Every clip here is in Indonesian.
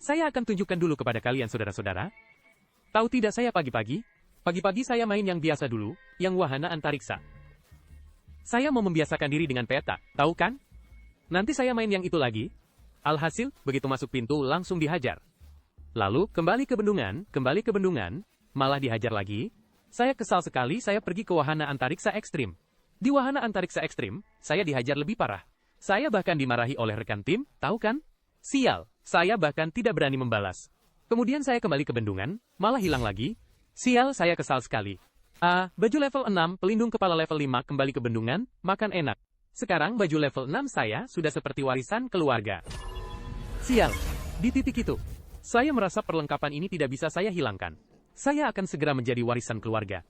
Saya akan tunjukkan dulu kepada kalian saudara-saudara. Tahu tidak saya pagi-pagi? Pagi-pagi saya main yang biasa dulu, yang wahana antariksa. Saya mau membiasakan diri dengan peta, tahu kan? Nanti saya main yang itu lagi. Alhasil, begitu masuk pintu langsung dihajar. Lalu, kembali ke bendungan, malah dihajar lagi. Saya kesal sekali, saya pergi ke wahana antariksa ekstrim. Di wahana antariksa ekstrim, saya dihajar lebih parah. Saya bahkan dimarahi oleh rekan tim, tahu kan? Sial, saya bahkan tidak berani membalas. Kemudian saya kembali ke bendungan, malah hilang lagi. Sial, saya kesal sekali. Baju level 6, pelindung kepala level 5 kembali ke bendungan, makan enak. Sekarang baju level 6 saya sudah seperti warisan keluarga. Sial, di titik itu, saya merasa perlengkapan ini tidak bisa saya hilangkan. Saya akan segera menjadi warisan keluarga.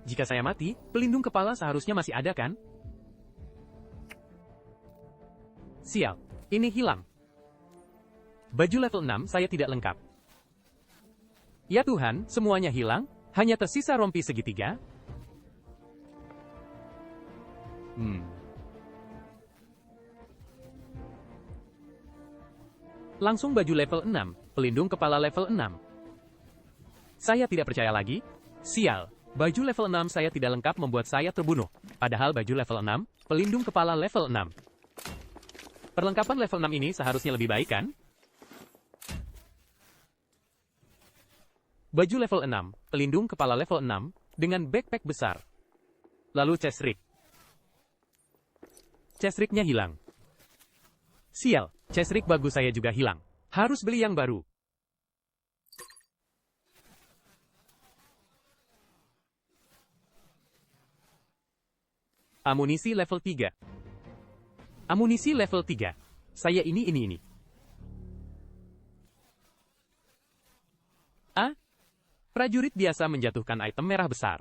Jika saya mati, pelindung kepala seharusnya masih ada kan? Sial, ini hilang. Baju level 6 saya tidak lengkap. Ya Tuhan, semuanya hilang, hanya tersisa rompi segitiga. Langsung baju level 6, pelindung kepala level 6. Saya tidak percaya lagi. Sial, baju level 6 saya tidak lengkap membuat saya terbunuh. Padahal baju level 6, pelindung kepala level 6. Perlengkapan level 6 ini seharusnya lebih baik kan? Baju level 6, pelindung kepala level 6, dengan backpack besar. Lalu chest rig. Chest rig-nya hilang. Sial, chest rig bagus saya juga hilang. Harus beli yang baru. Amunisi level 3. Amunisi level 3. Saya ini. Prajurit biasa menjatuhkan item merah besar.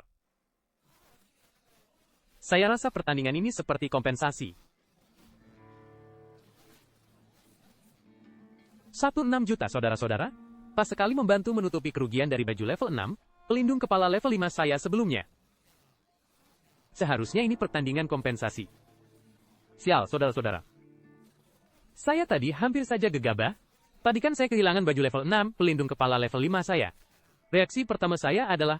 Saya rasa pertandingan ini seperti kompensasi. 16 juta saudara-saudara. Pas sekali membantu menutupi kerugian dari baju level 6, pelindung kepala level 5 saya sebelumnya. Seharusnya ini pertandingan kompensasi. Sial, saudara-saudara. Saya tadi hampir saja gegabah. Tadi kan saya kehilangan baju level 6, pelindung kepala level 5 saya. Reaksi pertama saya adalah,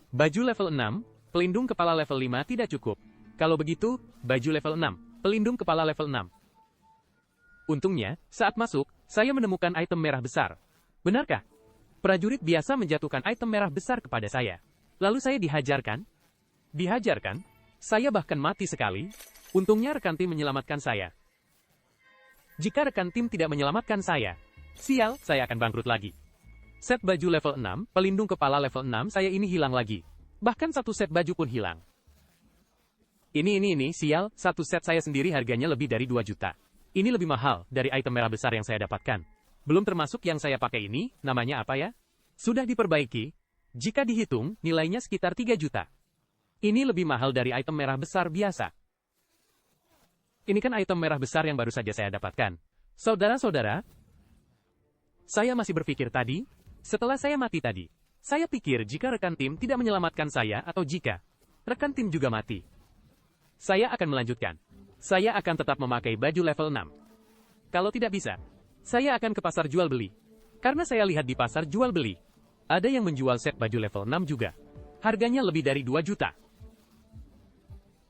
baju level 6, pelindung kepala level 5 tidak cukup. Kalau begitu, baju level 6, pelindung kepala level 6. Untungnya, saat masuk, saya menemukan item merah besar. Benarkah? Prajurit biasa menjatuhkan item merah besar kepada saya. Lalu saya dihajarkan. Dihajarkan? Saya bahkan mati sekali. Untungnya rekan tim menyelamatkan saya. Jika rekan tim tidak menyelamatkan saya, sial, saya akan bangkrut lagi. Set baju level 6, pelindung kepala level 6 saya ini hilang lagi. Bahkan satu set baju pun hilang. Ini, sial, satu set saya sendiri harganya lebih dari 2 juta. Ini lebih mahal dari item merah besar yang saya dapatkan. Belum termasuk yang saya pakai ini, namanya apa ya? Sudah diperbaiki. Jika dihitung, nilainya sekitar 3 juta. Ini lebih mahal dari item merah besar biasa. Ini kan item merah besar yang baru saja saya dapatkan. Saudara-saudara, saya masih berpikir tadi, setelah saya mati tadi, saya pikir jika rekan tim tidak menyelamatkan saya atau jika rekan tim juga mati, saya akan melanjutkan. Saya akan tetap memakai baju level 6. Kalau tidak bisa, saya akan ke pasar jual beli. Karena saya lihat di pasar jual beli, ada yang menjual set baju level 6 juga. Harganya lebih dari 2 juta.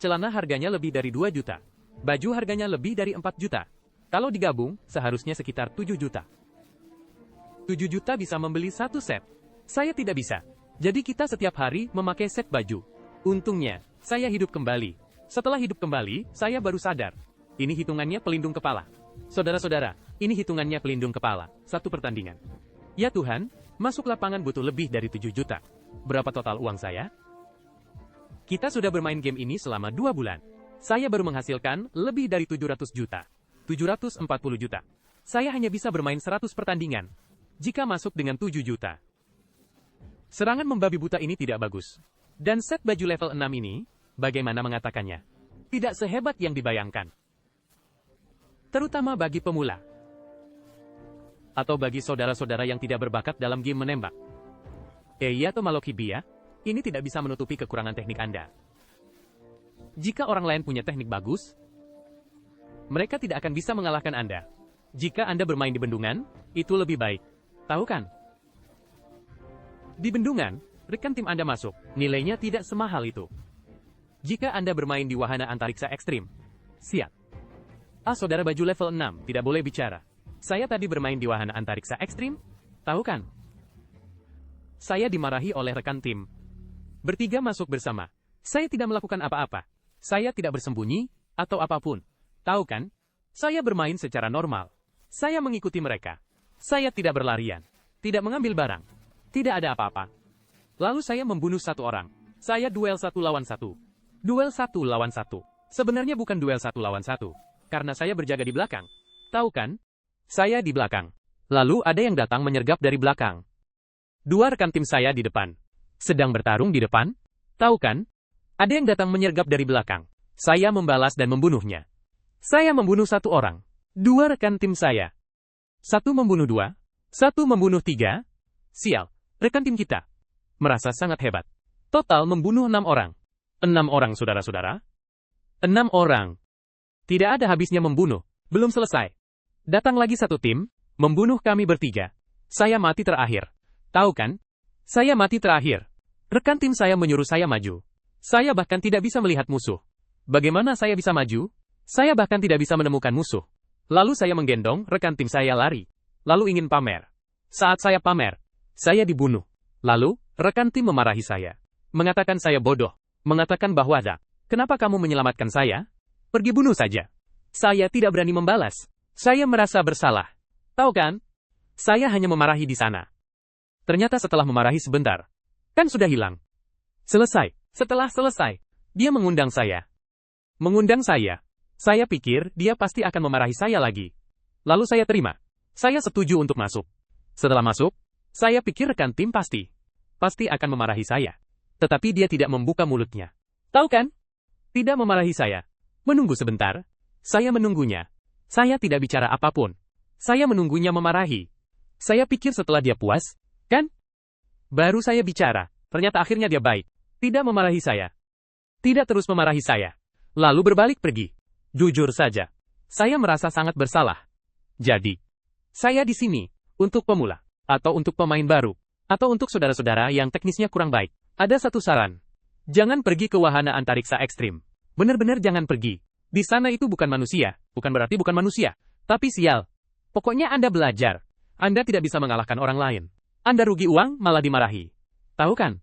Celana harganya lebih dari 2 juta. Baju harganya lebih dari 4 juta. Kalau digabung, seharusnya sekitar 7 juta. 7 juta bisa membeli satu set. Saya tidak bisa. Jadi kita setiap hari memakai set baju. Untungnya, saya hidup kembali. Setelah hidup kembali, saya baru sadar. Ini hitungannya pelindung kepala. Saudara-saudara, ini hitungannya pelindung kepala. Satu pertandingan. Ya Tuhan, masuk lapangan butuh lebih dari 7 juta. Berapa total uang saya? Kita sudah bermain game ini selama 2 bulan. Saya baru menghasilkan lebih dari 700 juta. 740 juta. Saya hanya bisa bermain 100 pertandingan. Jika masuk dengan 7 juta. Serangan membabi buta ini tidak bagus. Dan set baju level 6 ini, bagaimana mengatakannya? Tidak sehebat yang dibayangkan. Terutama bagi pemula. Atau bagi saudara-saudara yang tidak berbakat dalam game menembak. Iya atau Malokibia, ini tidak bisa menutupi kekurangan teknik Anda. Jika orang lain punya teknik bagus, mereka tidak akan bisa mengalahkan Anda. Jika Anda bermain di bendungan, itu lebih baik. Tahu kan? Di bendungan, rekan tim Anda masuk, nilainya tidak semahal itu. Jika Anda bermain di wahana antariksa ekstrim, siap. Saudara baju level 6, tidak boleh bicara. Saya tadi bermain di wahana antariksa ekstrim, tahu kan? Saya dimarahi oleh rekan tim. Bertiga masuk bersama. Saya tidak melakukan apa-apa. Saya tidak bersembunyi, atau apapun. Tahu kan? Saya bermain secara normal. Saya mengikuti mereka. Saya tidak berlarian. Tidak mengambil barang. Tidak ada apa-apa. Lalu saya membunuh satu orang. Saya duel 1 lawan 1. Duel 1 lawan 1. Sebenarnya bukan duel 1 lawan 1. Karena saya berjaga di belakang. Tahu kan? Saya di belakang. Lalu ada yang datang menyergap dari belakang. Dua rekan tim saya di depan. Sedang bertarung di depan. Tahu kan? Ada yang datang menyergap dari belakang. Saya membalas dan membunuhnya. Saya membunuh satu orang. Dua rekan tim saya. Satu membunuh dua. Satu membunuh tiga. Sial, rekan tim kita. Merasa sangat hebat. Total membunuh 6 orang. 6 orang saudara-saudara. 6 orang. Tidak ada habisnya membunuh. Belum selesai. Datang lagi satu tim, membunuh kami bertiga. Saya mati terakhir. Tahu kan? Saya mati terakhir. Rekan tim saya menyuruh saya maju. Saya bahkan tidak bisa melihat musuh. Bagaimana saya bisa maju? Saya bahkan tidak bisa menemukan musuh. Lalu saya menggendong rekan tim saya lari. Lalu ingin pamer. Saat saya pamer, saya dibunuh. Lalu, rekan tim memarahi saya. Mengatakan saya bodoh. Mengatakan bahwa kenapa kamu menyelamatkan saya? Pergi bunuh saja. Saya tidak berani membalas. Saya merasa bersalah. Tahu kan? Saya hanya memarahi di sana. Ternyata setelah memarahi sebentar, kan sudah hilang. Selesai. Setelah selesai, dia mengundang saya. Mengundang saya. Saya pikir dia pasti akan memarahi saya lagi. Lalu saya terima. Saya setuju untuk masuk. Setelah masuk, saya pikir rekan tim pasti akan memarahi saya. Tetapi dia tidak membuka mulutnya. Tahu kan? Tidak memarahi saya. Menunggu sebentar. Saya menunggunya. Saya tidak bicara apapun. Saya menunggunya memarahi. Saya pikir setelah dia puas, kan? Baru saya bicara. Ternyata akhirnya dia baik. Tidak memarahi saya. Tidak terus memarahi saya. Lalu berbalik pergi. Jujur saja. Saya merasa sangat bersalah. Jadi, saya di sini. Untuk pemula. Atau untuk pemain baru. Atau untuk saudara-saudara yang teknisnya kurang baik. Ada satu saran. Jangan pergi ke wahana antariksa ekstrim. Benar-benar jangan pergi. Di sana itu bukan manusia. Bukan berarti bukan manusia. Tapi sial. Pokoknya Anda belajar. Anda tidak bisa mengalahkan orang lain. Anda rugi uang, malah dimarahi. Tahu kan?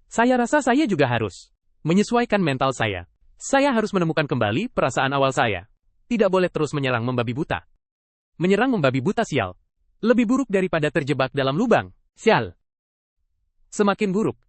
Saya rasa saya juga harus menyesuaikan mental saya. Saya harus menemukan kembali perasaan awal saya. Tidak boleh terus menyerang membabi buta. Menyerang membabi buta sial. Lebih buruk daripada terjebak dalam lubang. Sial. Semakin buruk.